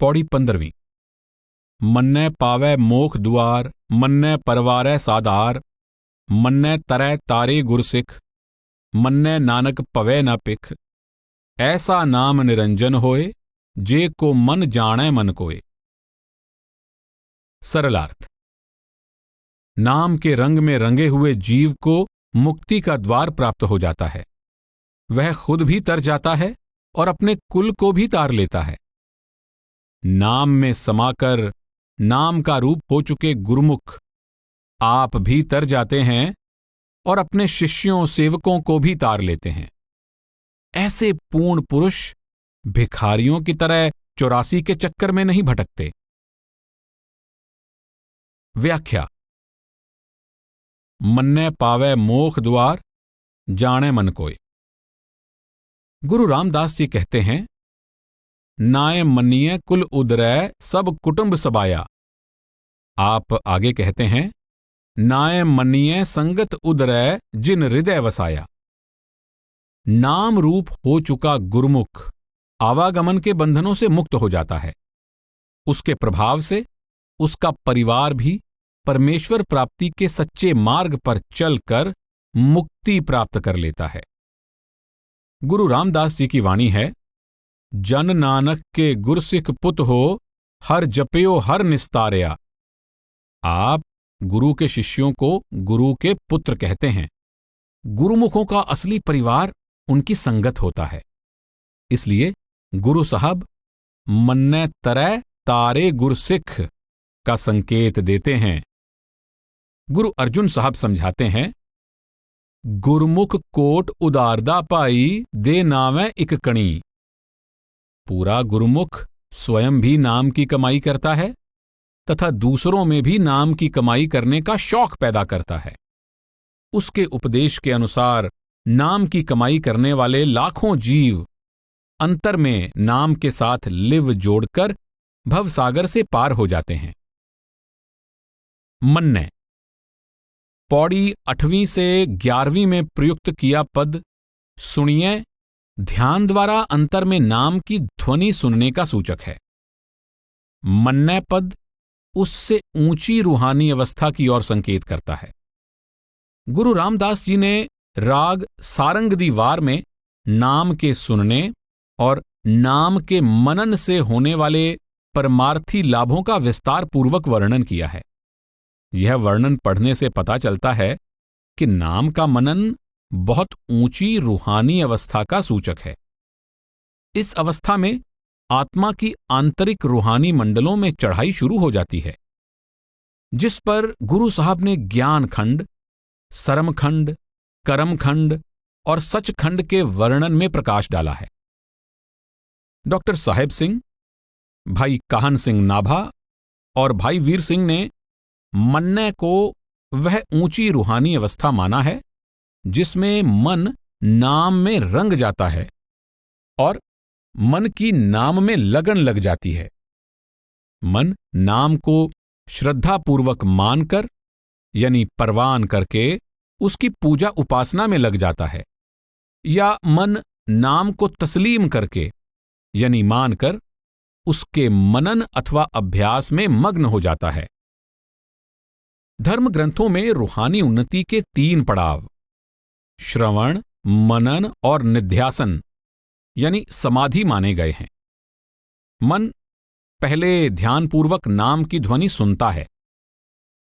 पौड़ी 15वीं। मन्नै पावै मोख दुआर, मन्नै परवारै सादार, मन्नै तरै तारे गुरसिख, मन्नै नानक भवै न पिख। ऐसा नाम निरंजन होए, जे को मन जाणै मन कोय। सरलार्थ। नाम के रंग में रंगे हुए जीव को मुक्ति का द्वार प्राप्त हो जाता है। वह खुद भी तर जाता है और अपने कुल को भी तार लेता है। नाम में समाकर नाम का रूप हो चुके गुरुमुख आप भी तर जाते हैं और अपने शिष्यों सेवकों को भी तार लेते हैं। ऐसे पूर्ण पुरुष भिखारियों की तरह 84 के चक्कर में नहीं भटकते। व्याख्या। मन्नै पावै मोख द्वार, जाने मन कोय। गुरु रामदास जी कहते हैं, नाय मन्निए कुल उदरै सब कुटुंब सबाया। आप आगे कहते हैं, नाय मन्निए संगत उदरै जिन हृदय वसाया। नाम रूप हो चुका गुरुमुख आवागमन के बंधनों से मुक्त हो जाता है। उसके प्रभाव से उसका परिवार भी परमेश्वर प्राप्ति के सच्चे मार्ग पर चलकर मुक्ति प्राप्त कर लेता है। गुरु रामदास जी की वाणी है, जन नानक के गुरसिख पुत हो, हर जपयो हर निस्तारया। आप गुरु के शिष्यों को गुरु के पुत्र कहते हैं। गुरुमुखों का असली परिवार उनकी संगत होता है। इसलिए गुरु साहब मन्नै तरै तारे गुरसिख का संकेत देते हैं। गुरु अर्जुन साहब समझाते हैं, गुरमुख कोट उदारदा पाई, दे नावै इक कणी। पूरा गुरुमुख स्वयं भी नाम की कमाई करता है तथा दूसरों में भी नाम की कमाई करने का शौक पैदा करता है। उसके उपदेश के अनुसार नाम की कमाई करने वाले लाखों जीव अंतर में नाम के साथ लिव जोड़कर भवसागर से पार हो जाते हैं। मन्नै। पौड़ी 8वीं से 11वीं में प्रयुक्त किया पद सुनिए ध्यान द्वारा अंतर में नाम की ध्वनि सुनने का सूचक है। मन्नै पद उससे ऊंची रूहानी अवस्था की ओर संकेत करता है। गुरु रामदास जी ने राग सारंगदी वार में नाम के सुनने और नाम के मनन से होने वाले परमार्थी लाभों का विस्तार पूर्वक वर्णन किया है। यह वर्णन पढ़ने से पता चलता है कि नाम का मनन बहुत ऊंची रूहानी अवस्था का सूचक है। इस अवस्था में आत्मा की आंतरिक रूहानी मंडलों में चढ़ाई शुरू हो जाती है, जिस पर गुरु साहब ने ज्ञान खंड, सरम खंड, कर्म खंड और सच खंड के वर्णन में प्रकाश डाला है। डॉक्टर साहेब सिंह, भाई काहन सिंह नाभा और भाई वीर सिंह ने मन्नै को वह ऊंची रूहानी अवस्था माना है जिसमें मन नाम में रंग जाता है और मन की नाम में लगन लग जाती है। मन नाम को श्रद्धापूर्वक मानकर यानी परवान करके उसकी पूजा उपासना में लग जाता है, या मन नाम को तस्लीम करके यानी मानकर उसके मनन अथवा अभ्यास में मग्न हो जाता है। धर्म ग्रंथों में रूहानी उन्नति के 3 पड़ाव श्रवण, मनन और निध्यासन यानी समाधि माने गए हैं। मन पहले ध्यानपूर्वक नाम की ध्वनि सुनता है,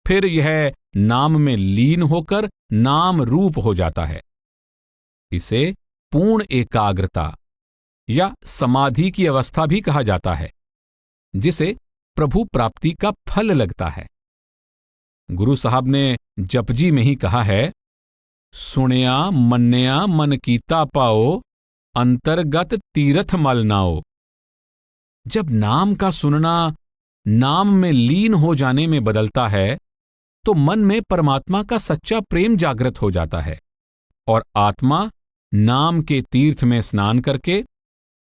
फिर यह नाम में लीन होकर नाम रूप हो जाता है। इसे पूर्ण एकाग्रता या समाधि की अवस्था भी कहा जाता है, जिसे प्रभु प्राप्ति का फल लगता है। गुरु साहब ने जपजी में ही कहा है, सुनिया मन्निया मन कीता पाओ, अंतर्गत तीरथ मल नाओ। जब नाम का सुनना नाम में लीन हो जाने में बदलता है तो मन में परमात्मा का सच्चा प्रेम जागृत हो जाता है और आत्मा नाम के तीर्थ में स्नान करके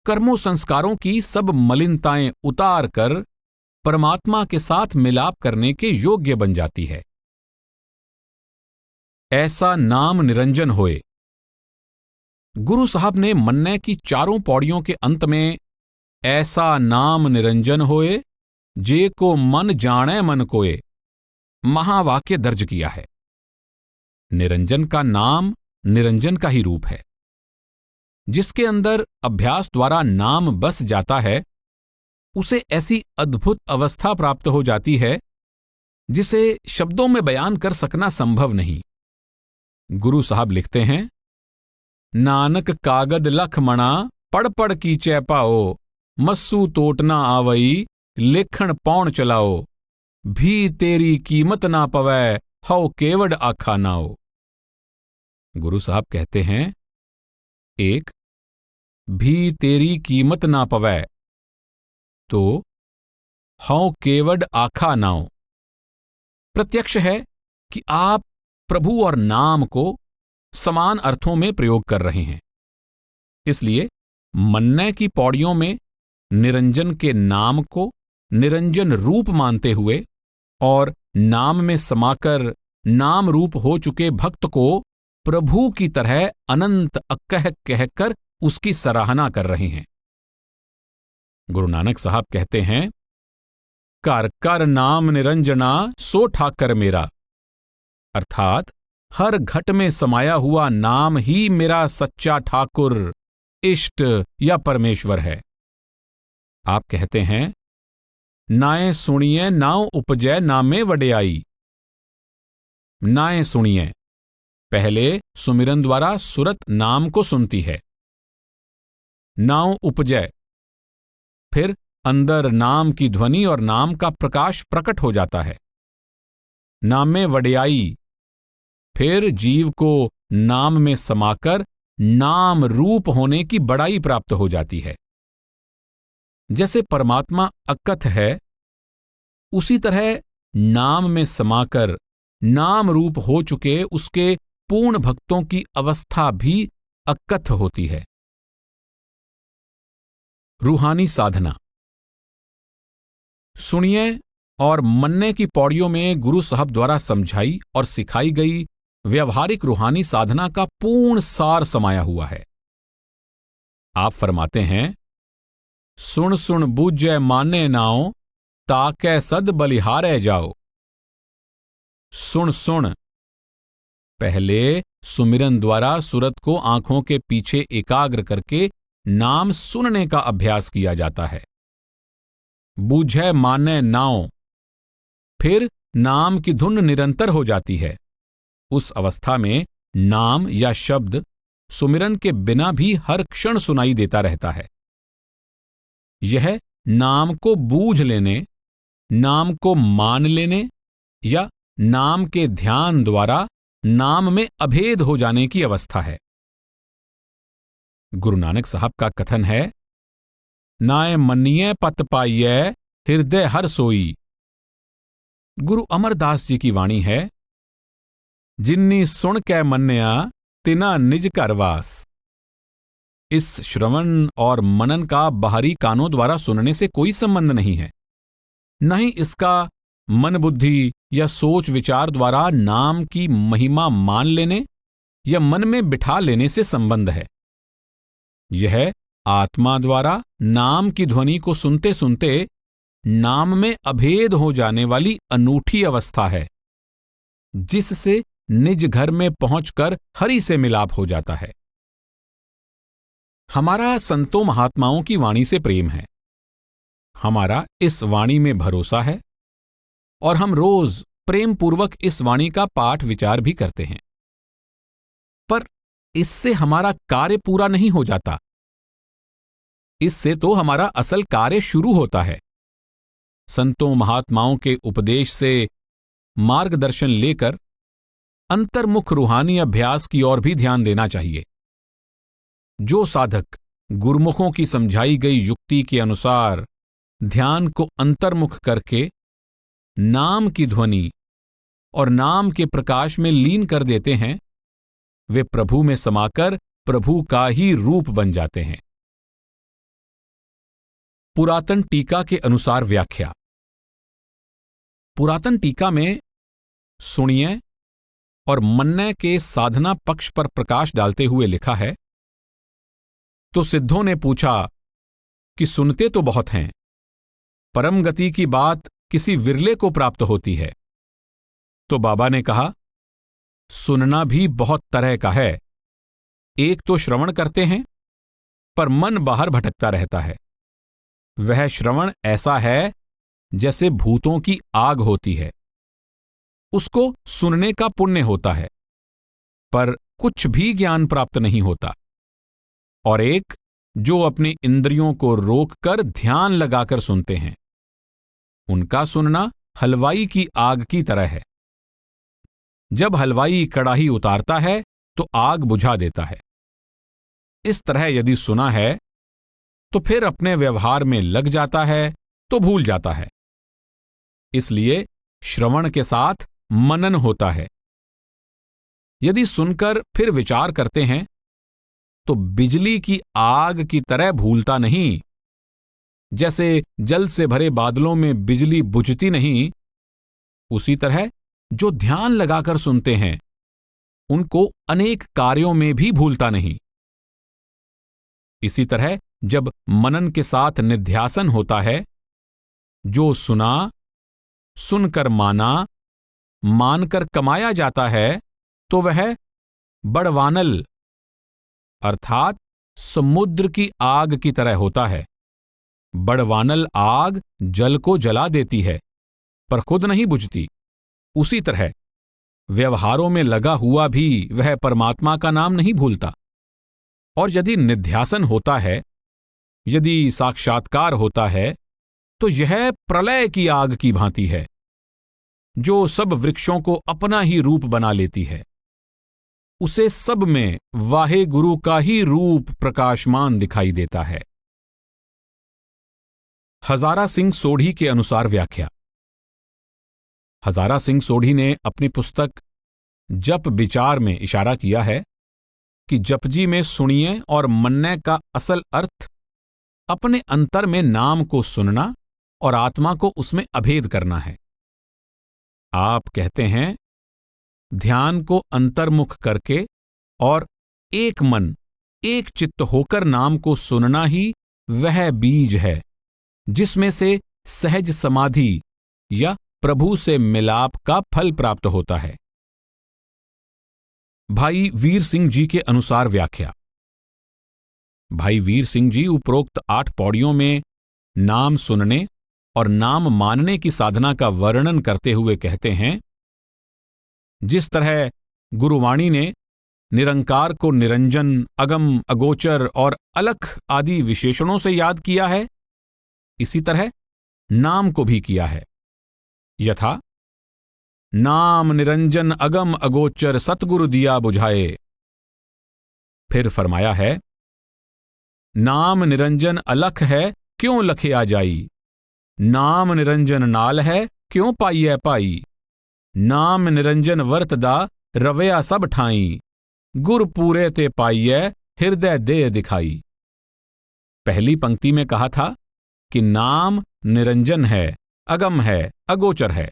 कर्मों संस्कारों की सब मलिनताएं उतार कर परमात्मा के साथ मिलाप करने के योग्य बन जाती है। ऐसा नाम निरंजन होए। गुरु साहब ने मन्नै की 4 पौड़ियों के अंत में ऐसा नाम निरंजन होए, जे को मन जाने मन कोए, महावाक्य दर्ज किया है। निरंजन का नाम निरंजन का ही रूप है। जिसके अंदर अभ्यास द्वारा नाम बस जाता है, उसे ऐसी अद्भुत अवस्था प्राप्त हो जाती है जिसे शब्दों में बयान कर सकना संभव नहीं। गुरु साहब लिखते हैं, नानक कागद लख मणा, पढ़ पढ़ की चैपाओ, मस्सू तोटना आवई, लेखन पौण चलाओ, भी तेरी कीमत ना पवै, हौ केवड आखा नाओ। गुरु साहब कहते हैं, एक, भी तेरी कीमत ना पवै, तो हौ केवड आखा नाओ। प्रत्यक्ष है कि आप प्रभु और नाम को समान अर्थों में प्रयोग कर रहे हैं। इसलिए मन्ने की पौड़ियों में निरंजन के नाम को निरंजन रूप मानते हुए और नाम में समाकर नाम रूप हो चुके भक्त को प्रभु की तरह अनंत अक्कह कहकर उसकी सराहना कर रहे हैं। गुरु नानक साहब कहते हैं, कर कर नाम निरंजना, सो ठाकर मेरा। अर्थात हर घट में समाया हुआ नाम ही मेरा सच्चा ठाकुर, इष्ट या परमेश्वर है। आप कहते हैं, नाए सुनिए नाव उपजय नामे वड्याई। नाए सुनिए, पहले सुमिरन द्वारा सुरत नाम को सुनती है। नाव उपजय, फिर अंदर नाम की ध्वनि और नाम का प्रकाश प्रकट हो जाता है। नामे वड्याई, फिर जीव को नाम में समाकर नाम रूप होने की बड़ाई प्राप्त हो जाती है। जैसे परमात्मा अकथ है, उसी तरह नाम में समाकर नाम रूप हो चुके उसके पूर्ण भक्तों की अवस्था भी अकथ होती है। रूहानी साधना। सुनिए और मन्ने की पौड़ियों में गुरु साहब द्वारा समझाई और सिखाई गई व्यवहारिक रूहानी साधना का पूर्ण सार समाया हुआ है। आप फरमाते हैं, सुन सुन बूझे माने नाओ, ताकै सद बलिहारे जाओ। सुन सुन, पहले सुमिरन द्वारा सुरत को आंखों के पीछे एकाग्र करके नाम सुनने का अभ्यास किया जाता है। बूझे माने नाओ, फिर नाम की धुन निरंतर हो जाती है। उस अवस्था में नाम या शब्द सुमिरन के बिना भी हर क्षण सुनाई देता रहता है। यह नाम को बूझ लेने, नाम को मान लेने या नाम के ध्यान द्वारा नाम में अभेद हो जाने की अवस्था है। गुरु नानक साहब का कथन है, नाए मन्निए पत पाइये, हृदय हर सोई। गुरु अमरदास जी की वाणी है, जिन्नी सुन कै मन्निया, तिना निज घर वास। इस श्रवण और मनन का बाहरी कानों द्वारा सुनने से कोई संबंध नहीं है, न ही इसका मन बुद्धि या सोच विचार द्वारा नाम की महिमा मान लेने या मन में बिठा लेने से संबंध है। यह आत्मा द्वारा नाम की ध्वनि को सुनते सुनते नाम में अभेद हो जाने वाली अनूठी अवस्था है, जिससे निज घर में पहुंचकर हरि से मिलाप हो जाता है। हमारा संतों महात्माओं की वाणी से प्रेम है, हमारा इस वाणी में भरोसा है और हम रोज प्रेम पूर्वक इस वाणी का पाठ विचार भी करते हैं। पर इससे हमारा कार्य पूरा नहीं हो जाता। इससे तो हमारा असल कार्य शुरू होता है। संतों महात्माओं के उपदेश से मार्गदर्शन लेकर अंतर्मुख रूहानी अभ्यास की ओर भी ध्यान देना चाहिए। जो साधक गुरुमुखों की समझाई गई युक्ति के अनुसार ध्यान को अंतर्मुख करके नाम की ध्वनि और नाम के प्रकाश में लीन कर देते हैं, वे प्रभु में समाकर प्रभु का ही रूप बन जाते हैं। पुरातन टीका के अनुसार व्याख्या। पुरातन टीका में सुनिए और मन्ने के साधना पक्ष पर प्रकाश डालते हुए लिखा है, तो सिद्धों ने पूछा, कि सुनते तो बहुत हैं, परम गति की बात किसी विरले को प्राप्त होती है। तो बाबा ने कहा, सुनना भी बहुत तरह का है। एक तो श्रवण करते हैं, पर मन बाहर भटकता रहता है। वह श्रवण ऐसा है जैसे भूतों की आग होती है। उसको सुनने का पुण्य होता है, पर कुछ भी ज्ञान प्राप्त नहीं होता। और एक जो अपनी इंद्रियों को रोककर ध्यान लगाकर सुनते हैं, उनका सुनना हलवाई की आग की तरह है। जब हलवाई कड़ाही उतारता है तो आग बुझा देता है। इस तरह यदि सुना है तो फिर अपने व्यवहार में लग जाता है तो भूल जाता है। इसलिए श्रवण के साथ मनन होता है। यदि सुनकर फिर विचार करते हैं तो बिजली की आग की तरह भूलता नहीं। जैसे जल से भरे बादलों में बिजली बुझती नहीं, उसी तरह जो ध्यान लगाकर सुनते हैं उनको अनेक कार्यों में भी भूलता नहीं। इसी तरह जब मनन के साथ निध्यासन होता है, जो सुना, सुनकर माना, मानकर कमाया जाता है, तो वह बड़वानल अर्थात समुद्र की आग की तरह होता है। बड़वानल आग जल को जला देती है, पर खुद नहीं बुझती। उसी तरह व्यवहारों में लगा हुआ भी वह परमात्मा का नाम नहीं भूलता। और यदि निध्यासन होता है, यदि साक्षात्कार होता है, तो यह प्रलय की आग की भांति है, जो सब वृक्षों को अपना ही रूप बना लेती है। उसे सब में वाहे गुरु का ही रूप प्रकाशमान दिखाई देता है। हजारा सिंह सोढ़ी के अनुसार व्याख्या। हजारा सिंह सोढ़ी ने अपनी पुस्तक जप विचार में इशारा किया है कि जपजी में सुनिए और मन्ने का असल अर्थ अपने अंतर में नाम को सुनना और आत्मा को उसमें अभेद करना है। आप कहते हैं, ध्यान को अंतर्मुख करके और एक मन एक चित्त होकर नाम को सुनना ही वह बीज है जिसमें से सहज समाधि या प्रभु से मिलाप का फल प्राप्त होता है। भाई वीर सिंह जी के अनुसार व्याख्या। भाई वीर सिंह जी उपरोक्त 8 पौड़ियों में नाम सुनने और नाम मानने की साधना का वर्णन करते हुए कहते हैं, जिस तरह गुरुवाणी ने निरंकार को निरंजन, अगम, अगोचर और अलख आदि विशेषणों से याद किया है, इसी तरह नाम को भी किया है। यथा नाम निरंजन अगम अगोचर सतगुरु दिया बुझाए। फिर फरमाया है, नाम निरंजन अलख है क्यों लखे आ जाई, नाम निरंजन नाल है क्यों पाइए पाई, नाम निरंजन वर्तदा रवया सब ठाई, गुर पूरे ते पाइए हृदय दे दिखाई। पहली पंक्ति में कहा था कि नाम निरंजन है, अगम है, अगोचर है।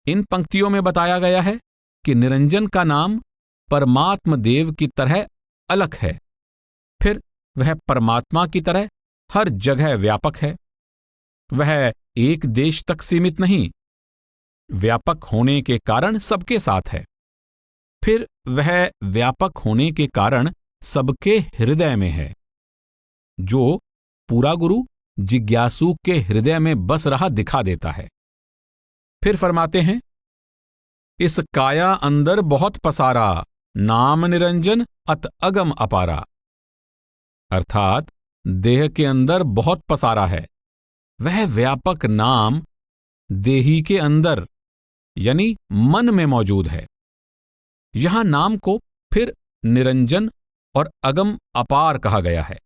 इन पंक्तियों में बताया गया है कि निरंजन का नाम परमात्म देव की तरह अलग है। फिर वह परमात्मा की तरह हर जगह व्यापक है। वह एक देश तक सीमित नहीं, व्यापक होने के कारण सबके साथ है। फिर वह व्यापक होने के कारण सबके हृदय में है, जो पूरा गुरु जिज्ञासु के हृदय में बस रहा दिखा देता है। फिर फरमाते हैं, इस काया अंदर बहुत पसारा, नाम निरंजन अत अगम अपारा। अर्थात देह के अंदर बहुत पसारा है, वह व्यापक नाम देही के अंदर यानी मन में मौजूद है। यहां नाम को फिर निरंजन और अगम अपार कहा गया है।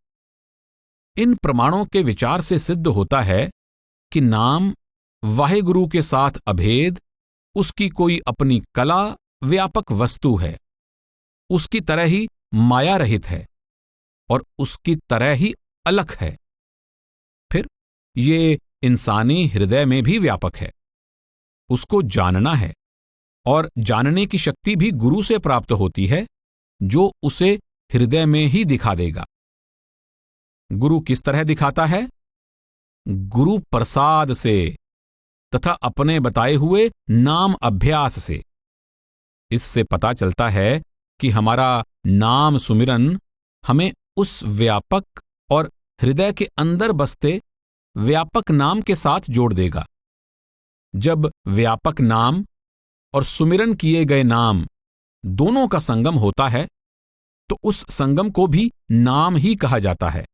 इन प्रमाणों के विचार से सिद्ध होता है कि नाम वाहेगुरु के साथ अभेद, उसकी कोई अपनी कला, व्यापक वस्तु है, उसकी तरह ही माया रहित है और उसकी तरह ही अलग है। फिर ये इंसानी हृदय में भी व्यापक है, उसको जानना है और जानने की शक्ति भी गुरु से प्राप्त होती है, जो उसे हृदय में ही दिखा देगा। गुरु किस तरह दिखाता है? गुरु प्रसाद से तथा अपने बताए हुए नाम अभ्यास से। इससे पता चलता है कि हमारा नाम सुमिरन हमें उस व्यापक और हृदय के अंदर बसते व्यापक नाम के साथ जोड़ देगा। जब व्यापक नाम और सुमिरन किए गए नाम दोनों का संगम होता है तो उस संगम को भी नाम ही कहा जाता है।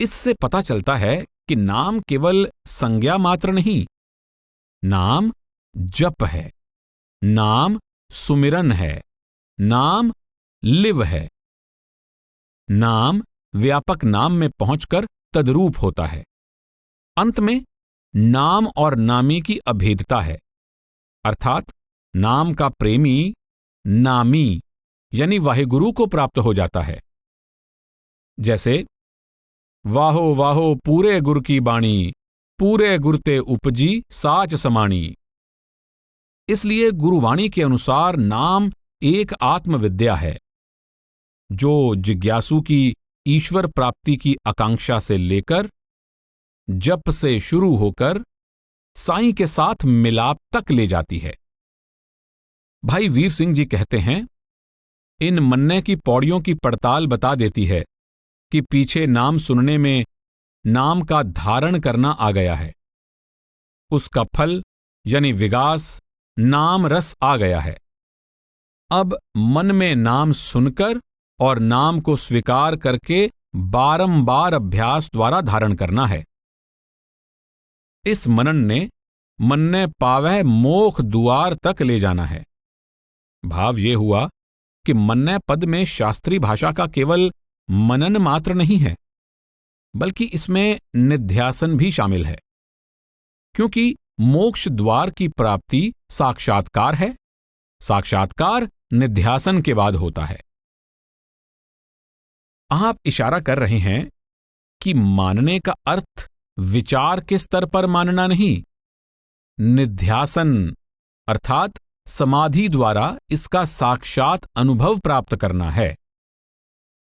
इससे पता चलता है कि नाम केवल संज्ञा मात्र नहीं, नाम जप है, नाम सुमिरन है, नाम लिव है। नाम व्यापक नाम में पहुंचकर तद्रूप होता है। अंत में नाम और नामी की अभेदता है, अर्थात नाम का प्रेमी नामी यानी वाहिगुरु को प्राप्त हो जाता है। जैसे वाहो वाहो पूरे गुर की बाणी, पूरे गुर ते उपजी साच समाणी। इसलिए गुरुवाणी के अनुसार नाम एक आत्मविद्या है जो जिज्ञासु की ईश्वर प्राप्ति की आकांक्षा से लेकर जप से शुरू होकर साईं के साथ मिलाप तक ले जाती है। भाई वीर सिंह जी कहते हैं, इन मन्ने की पौड़ियों की पड़ताल बता देती है कि पीछे नाम सुनने में नाम का धारण करना आ गया है, उसका फल यानी विगास नाम रस आ गया है। अब मन में नाम सुनकर और नाम को स्वीकार करके बारंबार अभ्यास द्वारा धारण करना है। इस मनन ने मन्ने पावह मोख दुआर तक ले जाना है। भाव ये हुआ कि मन्ने पद में शास्त्रीय भाषा का केवल मनन मात्र नहीं है, बल्कि इसमें निध्यासन भी शामिल है, क्योंकि मोक्ष द्वार की प्राप्ति साक्षात्कार है। साक्षात्कार निध्यासन के बाद होता है। आप इशारा कर रहे हैं कि मानने का अर्थ विचार के स्तर पर मानना नहीं, निध्यासन अर्थात समाधि द्वारा इसका साक्षात अनुभव प्राप्त करना है।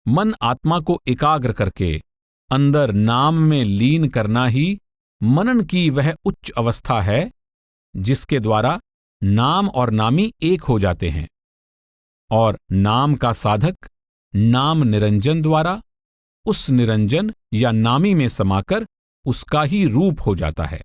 मन आत्मा को एकाग्र करके अंदर नाम में लीन करना ही मनन की वह उच्च अवस्था है जिसके द्वारा नाम और नामी एक हो जाते हैं और नाम का साधक नाम निरंजन द्वारा उस निरंजन या नामी में समाकर उसका ही रूप हो जाता है।